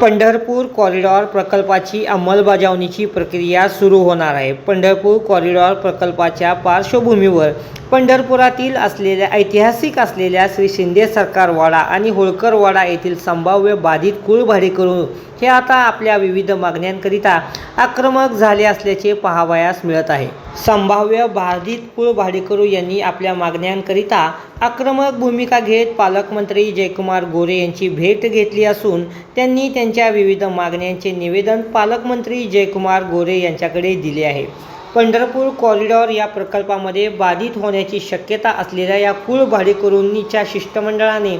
Pandharpur corridor प्रकल्पाची अंमलबजावणीची प्रक्रिया सुरू होणार आहे. पंढरपूर कॉरिडॉर प्रकल्पाच्या पार्श्वभूमीवर पंढरपुरातील ऐतिहासिक असलेल्या श्री शिंदे सरकार वाडा आणि होळकर वाडा येथील संभाव्य बाधित कुळ भाडेकरू हे आता आपल्या विविध मागण्यांकरिता आक्रमक झाले असल्याचे पाहावयास मिळत आहे. संभाव्य बाधित कुळ भाडेकरू यांनी आपल्या मागण्यांकरिता आक्रमक भूमिका घेत पालकमंत्री जयकुमार गोरे यांची भेट घेतली असून त्यांनी त्यांच्या विविध मागण्यांचे निवेदन पालकमंत्री जयकुमार गोरे यांच्याकडे दिले आहे. पंढरपूर कॉरिडॉर या प्रकल्पामध्ये बाधित होण्याची शक्यता असलेल्या या कुळ भाडेकरूंच्या शिष्टमंडळाने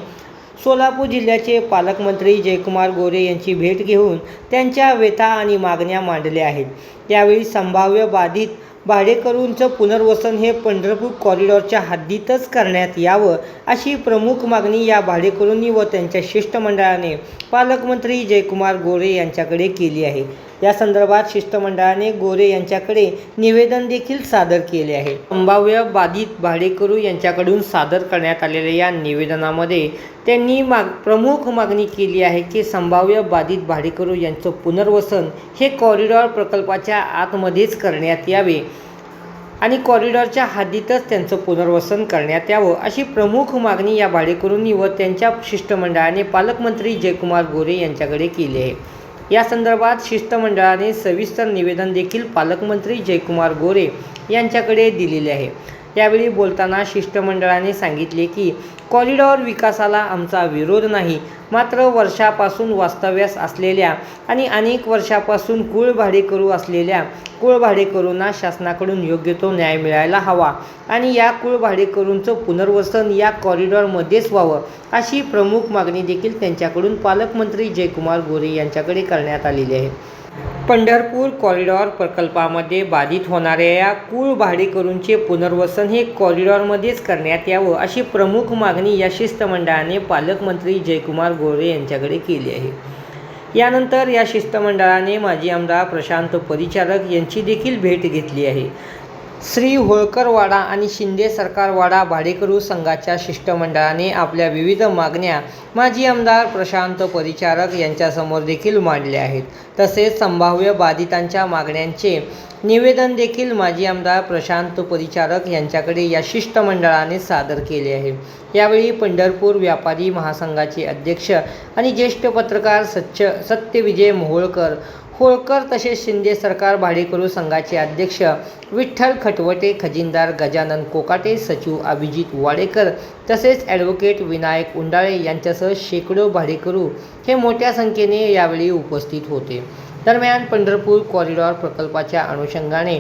सोलापूर जिल्ह्याचे पालकमंत्री जयकुमार गोरे यांची भेट घेऊन त्यांच्या व्यथा आणि मागण्या मांडल्या आहेत. यावेळी संभाव्य बाधित भाडेकरूंचं पुनर्वसन हे पंढरपूर कॉरिडॉरच्या हद्दीतच करण्यात यावं अशी प्रमुख मागणी या भाडेकरूंनी व त्यांच्या शिष्टमंडळाने पालकमंत्री जयकुमार गोरे यांच्याकडे केली आहे. या संदर्भात शिष्टमंडळाने गोरे यांच्याकडे निवेदन देखील सादर केले आहे. संभाव्य बाधित भाडेकरू यांच्याकडून सादर करण्यात आलेल्या या निवेदनामध्ये त्यांनी प्रमुख मागणी केली आहे की संभाव्य बाधित भाडेकरू यांचं पुनर्वसन हे कॉरिडॉर प्रकल्पाच्या आतमध्येच करण्यात यावे आणि कॉरिडॉरच्या हद्दीतच त्यांचं पुनर्वसन करण्यात यावं अशी प्रमुख मागणी या भाडेकरूंनी व त्यांच्या शिष्टमंडळाने पालकमंत्री जयकुमार गोरे यांच्याकडे केली आहे. या संदर्भात शिष्टमंडळाने सविस्तर निवेदन देखील पालकमंत्री जयकुमार गोरे यांच्याकडे दिलेले आहे. यावेळी बोलताना शिष्टमंडळाने सांगितले की कॉरिडॉर विकासाला आमचा विरोध नाही, मात्र वर्षापासून वास्तव्यास असलेल्या आणि अनेक वर्षापासून कुळ भाडेकरू असलेल्या कुळ भाडेकरूंना शासनाकडून योग्य तो न्याय मिळायला हवा आणि या कुळ भाडेकरूंचं पुनर्वसन या कॉरिडॉरमध्येच व्हावं अशी प्रमुख मागणी देखील त्यांच्याकडून पालकमंत्री जयकुमार गोरे यांच्याकडे करण्यात आलेली आहे. पंढरपूर कॉरिडॉर प्रकल्पामध्ये बाधित होणाऱ्या या कुळ भाडेकरूंचे पुनर्वसन हे कॉरिडॉरमध्येच करण्यात यावं अशी प्रमुख मागणी या शिष्टमंडळाने पालकमंत्री जयकुमार गोरे यांच्याकडे केली आहे. यानंतर या शिष्टमंडळाने माजी आमदार प्रशांत परिचारक यांची देखील भेट घेतली आहे. श्री होळकर वाडा आणि शिंदे सरकार वाडा भाडेकरू संघाच्या शिष्टमंडळाने आपल्या विविध मागण्या माजी आमदार प्रशांत परिचारक यांच्यासमोर देखील मांडल्या आहेत. तसेच संभाव्य बाधितांच्या मागण्यांचे निवेदन देखील माजी आमदार प्रशांत परिचारक यांच्याकडे या शिष्टमंडळाने सादर केले आहे. यावेळी पंढरपूर व्यापारी महासंघाचे अध्यक्ष आणि ज्येष्ठ पत्रकार सत्यविजय होळकर तसेच शिंदे सरकार भाडेकरू संघाचे अध्यक्ष विठ्ठल खटवटे, खजिनदार गजानन कोकाटे, सचिव अभिजित वाडेकर तसेच ॲडव्होकेट विनायक उंडाळे यांच्यासह शेकडो भाडेकरू हे मोठ्या संख्येने यावेळी उपस्थित होते. दरम्यान पंढरपूर कॉरिडॉर प्रकल्पाच्या अनुषंगाने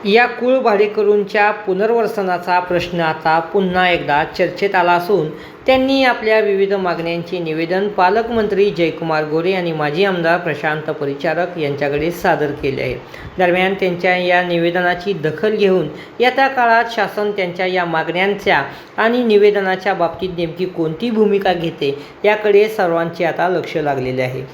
या कुळ भाडेकरूंच्या पुनर्वसनाचा प्रश्न आता पुन्हा एकदा चर्चेत आला असून त्यांनी आपल्या विविध मागण्यांचे निवेदन पालकमंत्री जयकुमार गोरे आणि माजी आमदार प्रशांत परिचारक यांच्याकडे सादर केले आहे. दरम्यान त्यांच्या या निवेदनाची दखल घेऊन येत्या काळात शासन त्यांच्या या मागण्यांच्या आणि निवेदनाच्या बाबतीत नेमकी कोणती भूमिका घेते याकडे सर्वांचे आता लक्ष लागलेले आहे.